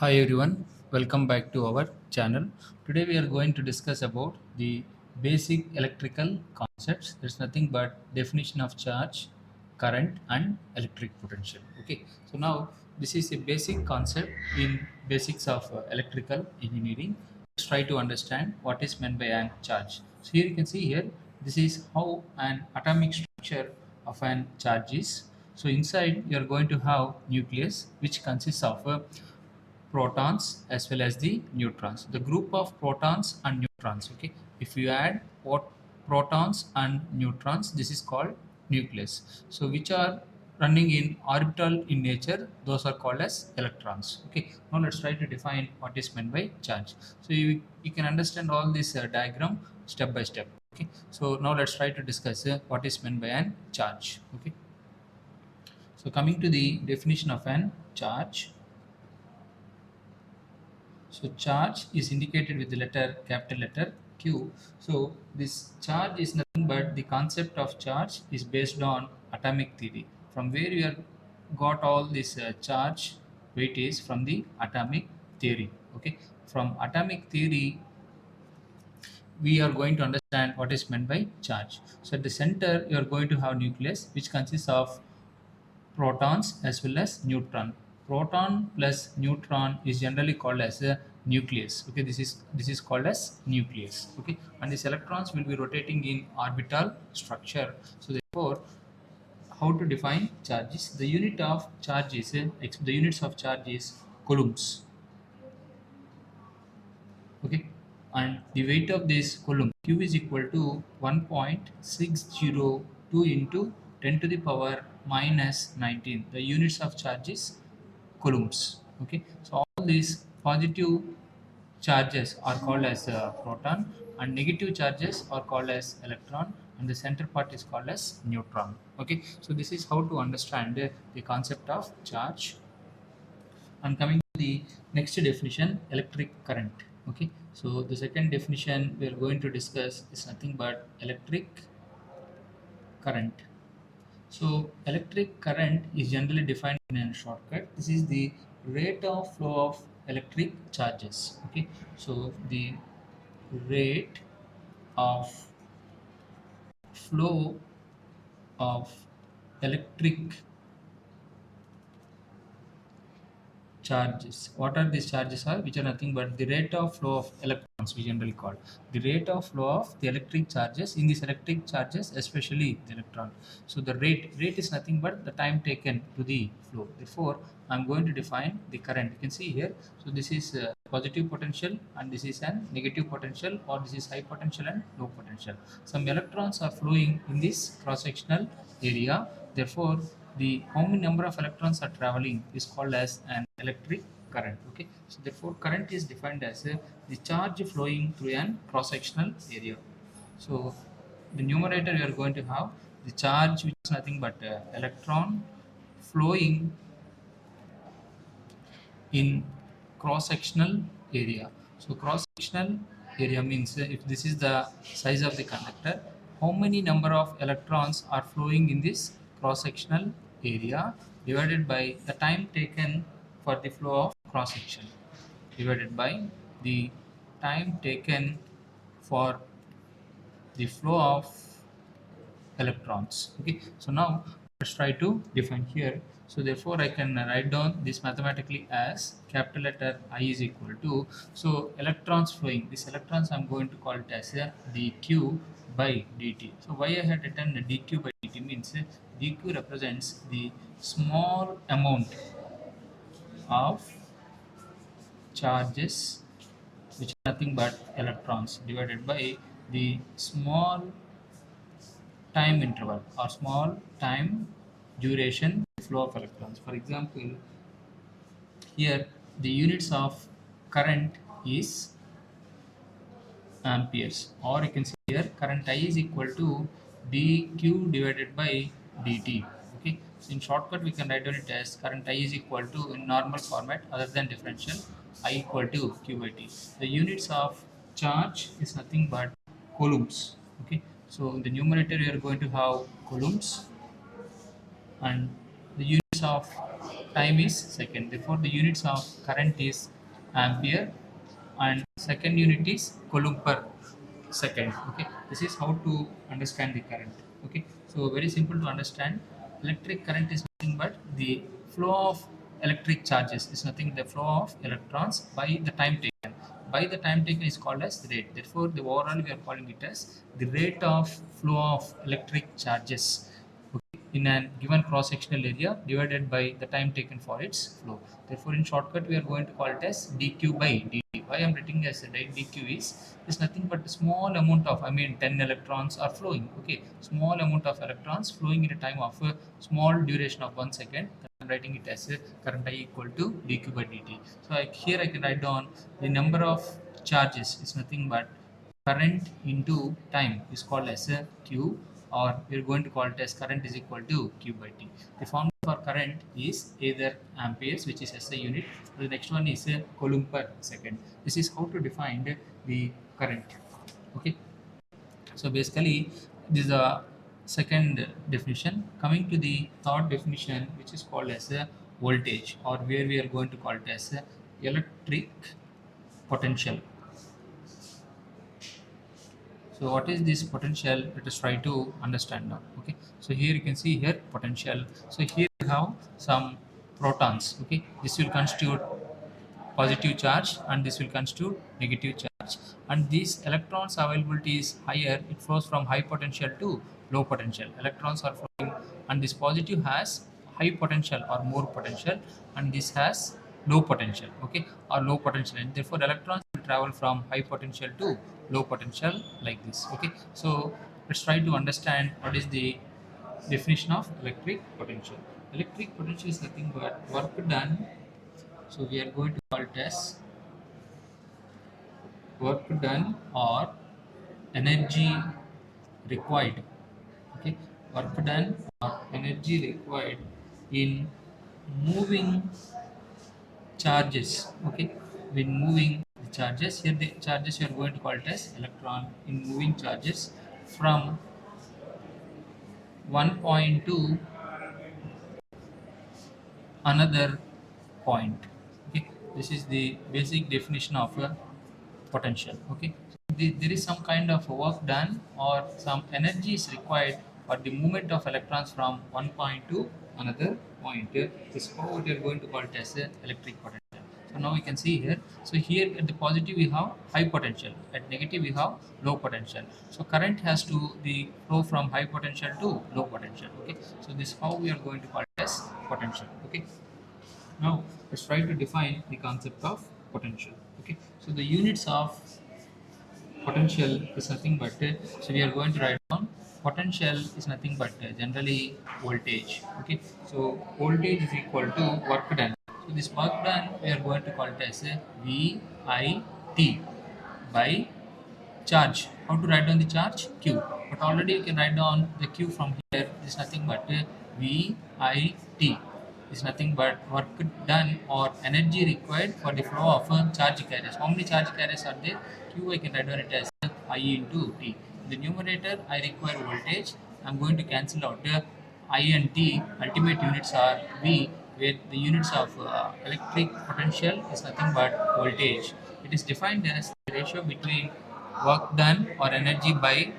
Hi everyone, welcome back to our channel. Today we are going to discuss about the basic electrical concepts. There's nothing but definition of charge, current and electric potential. Okay, so now this is a basic concept in basics of electrical engineering. Let's try to understand what is meant by an charge. So here you can see here, this is how an atomic structure of an charge is. So inside you are going to have nucleus which consists of a protons as well as the neutrons, the group of protons and neutrons. Okay, if you add what protons and neutrons, this is called nucleus. So which are running in orbital in nature, those are called as electrons. Okay, now let's try to define what is meant by charge. So you can understand all this diagram step by step. Okay, so now let's try to discuss what is meant by an charge. Okay, so coming to the definition of an charge. So charge is indicated with the letter capital letter Q. So this charge is nothing but the concept of charge is based on atomic theory. From where you have got all this charge weight is from the atomic theory. Okay, from atomic theory we are going to understand what is meant by charge. So at the center you are going to have nucleus which consists of protons as well as neutron. Proton plus neutron is generally called as a nucleus. Okay, this is called as nucleus. Okay, and these electrons will be rotating in orbital structure. So therefore, how to define charges? The unit of charge is the units of charge is coulombs. Okay, and the weight of this coulomb q is equal to 1.602 into 10 to the power minus 19. The units of charge is coulombs. Okay, so all these positive charges are called as proton and negative charges are called as electron, and the center part is called as neutron. Okay, so this is how to understand the concept of charge. And coming to the next definition, electric current. Okay, so the second definition we are going to discuss is nothing but electric current. So electric current is generally defined in a shortcut. This is the rate of flow of electric charges. Okay, so the rate of flow of electric charges. What are these charges are? Which are nothing but the rate of flow of electrons, we generally call the rate of flow of the electric charges in these electric charges, especially the electron. So the rate is nothing but the time taken to the flow. Therefore I'm going to define the current. You can see here, so this is positive potential and this is an negative potential, or this is high potential and low potential. Some electrons are flowing in this cross sectional area. Therefore the how many number of electrons are traveling is called as an electric current. Okay, so therefore current is defined as the charge flowing through an cross sectional area. So the numerator you are going to have the charge, which is nothing but electron flowing in cross sectional area. So cross sectional area means if this is the size of the conductor, how many number of electrons are flowing in this cross sectional area divided by the time taken for the flow of cross section divided by the time taken for the flow of electrons. Okay, so now let's try to define here. So therefore I can write down this mathematically as capital letter I is equal to, so electrons flowing, this electrons I'm going to call it as a dq by dt. So why I had written dq by dt means dq represents the small amount of charges, which is nothing but electrons, divided by the small time interval or small time duration flow of electrons. For example, here the units of current is amperes, or you can see here current I is equal to dq divided by dt. Okay, so in shortcut we can write down it as current I is equal to, in normal format other than differential, I equal to q by t. The units of charge is nothing but coulombs. Okay, so in the numerator you are going to have coulombs, and the units of time is second. Therefore, the units of current is ampere, and second unit is coulomb per second. Okay, this is how to understand the current. Okay, so very simple to understand. Electric current is nothing but the flow of electric charges. Is nothing the flow of electrons by the time taken. By the time taken is called as the rate. Therefore, the overall we are calling it as the rate of flow of electric charges in a given cross-sectional area divided by the time taken for its flow. Therefore, in shortcut, we are going to call it as dq by dt. Why I am writing as a dq is nothing but a small amount of, 10 electrons are flowing. Okay, small amount of electrons flowing in a time of a small duration of 1 second. I'm writing it as a current I equal to dq by dt. So here I can write down the number of charges is nothing but current into time is called as a q, or we're going to call it as current is equal to q by t. The formula for current is either amperes, which is SI unit. The next one is a coulomb per second. This is how to define the current. Okay. So basically, this is a second definition. Coming to the third definition, which is called as a voltage, or where we are going to call it as a electric potential. So what is this potential? Let us try to understand now. Okay. So here you can see here potential. So here we have some protons. Okay. This will constitute positive charge and this will constitute negative charge. And these electrons availability is higher. It flows from high potential to low potential. Electrons are flowing, and this positive has high potential or more potential, and this has low potential. Okay, or low potential, and therefore electrons will travel from high potential to low potential like this. Okay, so let's try to understand what is the definition of electric potential. Electric potential is nothing but work done. So we are going to call it as work done or energy required. Okay, work done or energy required in moving charges. Okay, when moving the charges, here the charges you are going to call it as electron in moving charges from one point to another point. Okay, this is the basic definition of a potential. Okay, so there is some kind of work done or some energy is required for the movement of electrons from one point to another point. This is how we are going to call it as a electric potential. So now we can see here. So here at the positive we have high potential, at negative we have low potential. So current has to the flow from high potential to low potential. Okay, so this is how we are going to call it as potential. Okay, now let's try to define the concept of potential. Okay, so the units of potential is nothing but so we are going to write down potential is nothing but generally voltage. Okay, so voltage is equal to work done. So this work done we are going to call it as a VIT by charge. How to write down the charge? Q. But already you can write down the Q from here. Is nothing but VIT is nothing but work done or energy required for the flow of charge carriers. How many charge carriers are there? Q I can write down it as I into T. In the numerator I require voltage. I am going to cancel out I and T. Ultimate units are V, where the units of electric potential is nothing but voltage. It is defined as the ratio between work done or energy by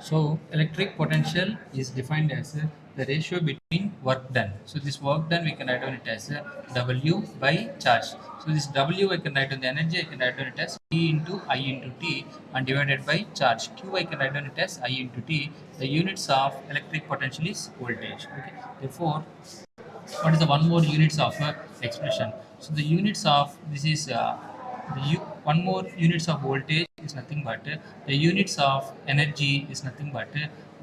so electric potential is defined as the ratio between work done. So this work done we can write on it as W by charge. So this W I can write on the energy, I can write on it as E into I into T and divided by charge. Q I can write on it as I into T. The units of electric potential is voltage. Okay. Therefore, what is the one more units of expression? So the units of this is one more units of voltage is nothing but the units of energy is nothing but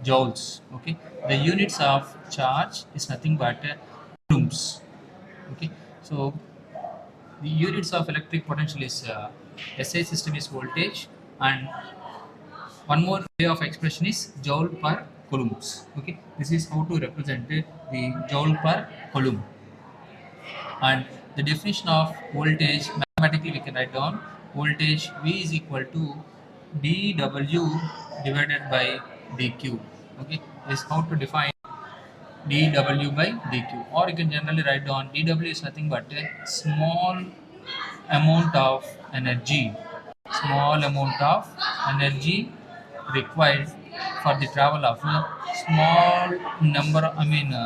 joules. Okay, the units of charge is nothing but coulombs. Okay, so the units of electric potential is SI system is voltage, and one more way of expression is joule per coulombs. Okay, this is how to represent the joule per coulomb. And the definition of voltage mathematically we can write down voltage V is equal to dw divided by dq. Okay, this is how to define dw by dq, or you can generally write down dw is nothing but a amount of energy small amount of energy required for the travel of a small number,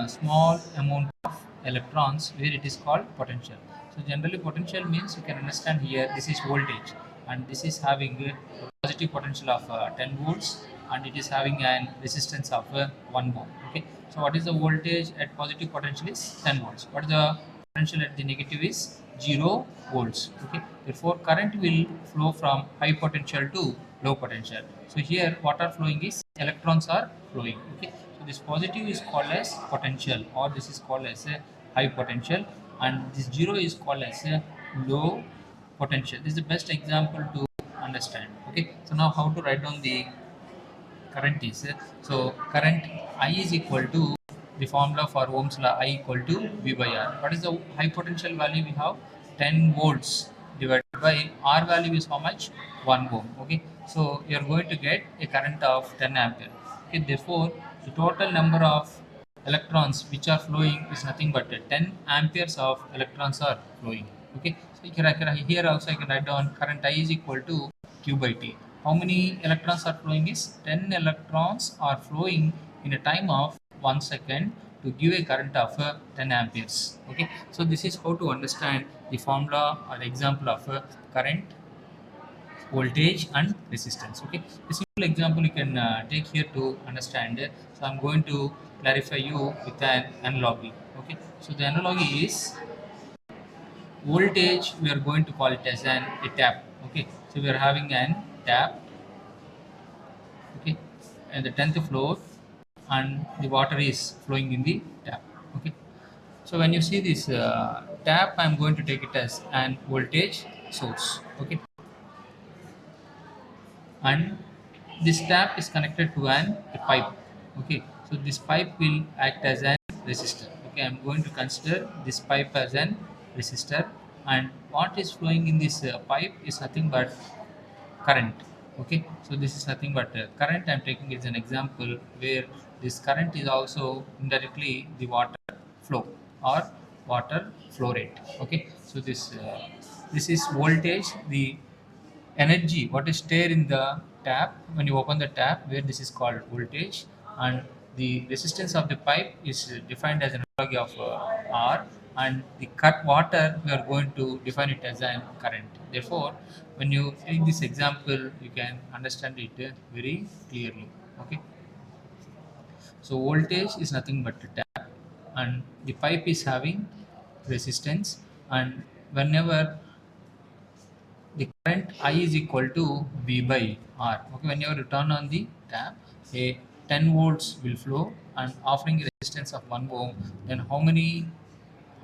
small amount of electrons, where it is called potential. So generally potential means, you can understand here, this is voltage, and this is having a positive potential of 10 volts, and it is having an resistance of 1 ohm. Okay, so what is the voltage at positive potential is 10 volts. What is the potential at the negative is 0 volts. Okay, therefore current will flow from high potential to low potential. So here what are flowing is electrons are flowing. Okay, so this positive is called as potential, or this is called as a high potential, and this 0 is called as a low potential. This is the best example to understand. Okay, so now how to write down the current is, so current I is equal to the formula for Ohm's law, I equal to V by R. What is the high potential value? We have 10 volts divided by R value is how much? 1 ohm. Okay, so you are going to get a current of 10 ampere. Okay, therefore the total number of electrons which are flowing is nothing but 10 amperes of electrons are flowing. Okay, so here also I can write down current I is equal to Q by T. How many electrons are flowing is 10 electrons are flowing in a time of 1 second to give a current of 10 amperes. Okay, so this is how to understand the formula or the example of current, voltage and resistance. Okay, a simple example you can take here to understand. So I'm going to clarify you with an analogy. Okay, so the analogy is voltage, we are going to call it as a tap. Okay, so we are having an tap. Okay, and the 10th floor, and the water is flowing in the tap. Okay, so when you see this tap, I'm going to take it as an voltage source. Okay, and this tap is connected to a pipe. Okay, so this pipe will act as an resistor. Okay, I'm going to consider this pipe as an resistor, and what is flowing in this pipe is nothing but current. Okay, so this is nothing but current. I'm taking as an example where this current is also indirectly the water flow or water flow rate. Okay, so this is voltage, the energy what is there in the tap when you open the tap, where this is called voltage, and the resistance of the pipe is defined as an analogy of R, and the cut water we are going to define it as an current. Therefore when you take this example, you can understand it very clearly. Okay, so voltage is nothing but a tap, and the pipe is having resistance, and whenever the current I is equal to V by R. Okay, whenever you turn on the tap, a 10 volts will flow and offering a resistance of 1 ohm. Then how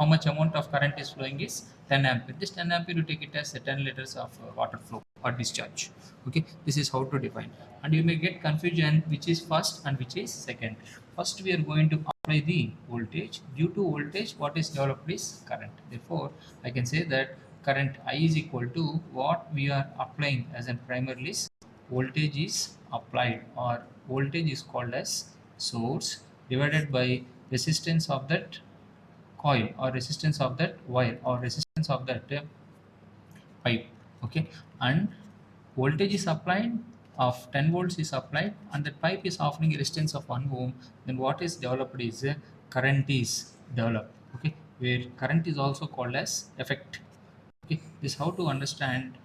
much amount of current is flowing is 10 ampere. This 10 ampere you take it as 10 liters of water flow or discharge. Okay, this is how to define. And you may get confusion which is first and which is second. First we are going to apply the voltage. Due to voltage, what is developed is current. Therefore I can say that current I is equal to what we are applying as a primary list. Voltage is applied, or voltage is called as source, divided by resistance of that coil, or resistance of that wire, or resistance of that pipe. Okay, and voltage is applied of 10 volts is applied, and the pipe is offering a resistance of 1 ohm. Then what is developed is current is developed. Okay, where current is also called as effect. Okay, this how to understand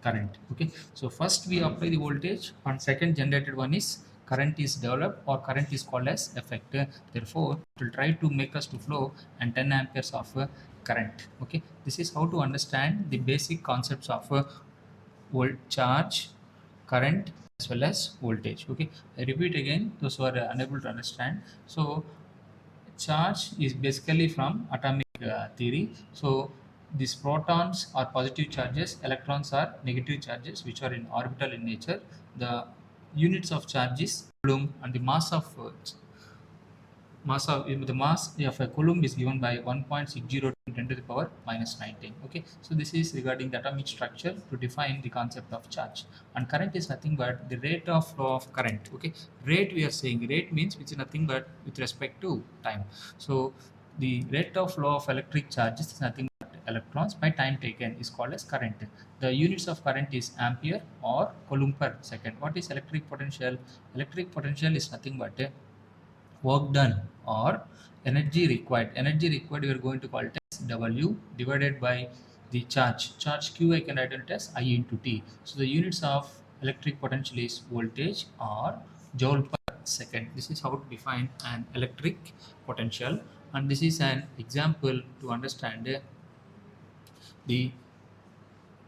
current. Okay, so first we apply the voltage, and second generated one is current is developed, or current is called as effect. Therefore it will try to make us to flow and 10 amperes of current. Okay, this is how to understand the basic concepts of charge, current, as well as voltage. Okay, I repeat again those who are unable to understand. So charge is basically from atomic theory. So these protons are positive charges, electrons are negative charges, which are in orbital in nature. The units of charge is coulomb, and the mass of the mass of a coulomb is given by 1.60 10 to the power minus 19. Okay, so this is regarding the atomic structure to define the concept of charge. And current is nothing but the rate of flow of current. Okay, rate, we are saying rate means which is nothing but with respect to time. So the rate of flow of electric charges is nothing but electrons by time taken is called as current. The units of current is ampere or coulomb per second. What is electric potential? Electric potential is nothing but a work done or energy required we are going to call it as W divided by the charge q I can write it as I into t. So the units of electric potential is voltage or joule per second. This is how to define an electric potential, and this is an example to understand the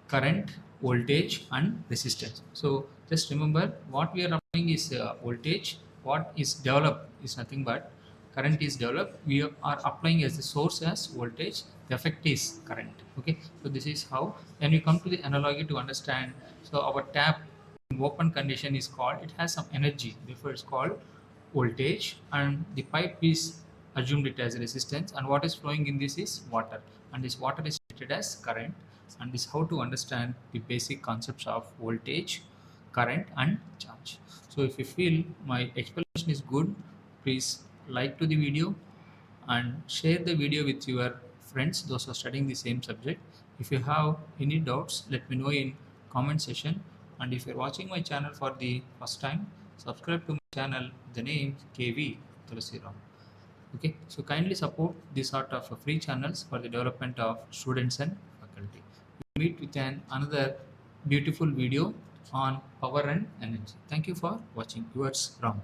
current, voltage and resistance. So just remember what we are applying is voltage. What is developed is nothing but current is developed. We are applying as the source as voltage. The effect is current. Okay. So this is how. When we come to the analogy to understand, so our tap in open condition is called, it has some energy. Therefore, it's called voltage, and the pipe is assumed it as resistance, and what is flowing in this is water, and this water is treated as current. And this how to understand the basic concepts of voltage, current and charge. So if you feel my explanation is good, please like to the video and share the video with your friends, those who are studying the same subject. If you have any doubts, let me know in comment section. And if you're watching my channel for the first time, subscribe to my channel, the name kvthulasi. Okay, so kindly support this sort of free channels for the development of students and faculty. We meet with another beautiful video on power and energy. Thank you for watching. Yours Ram.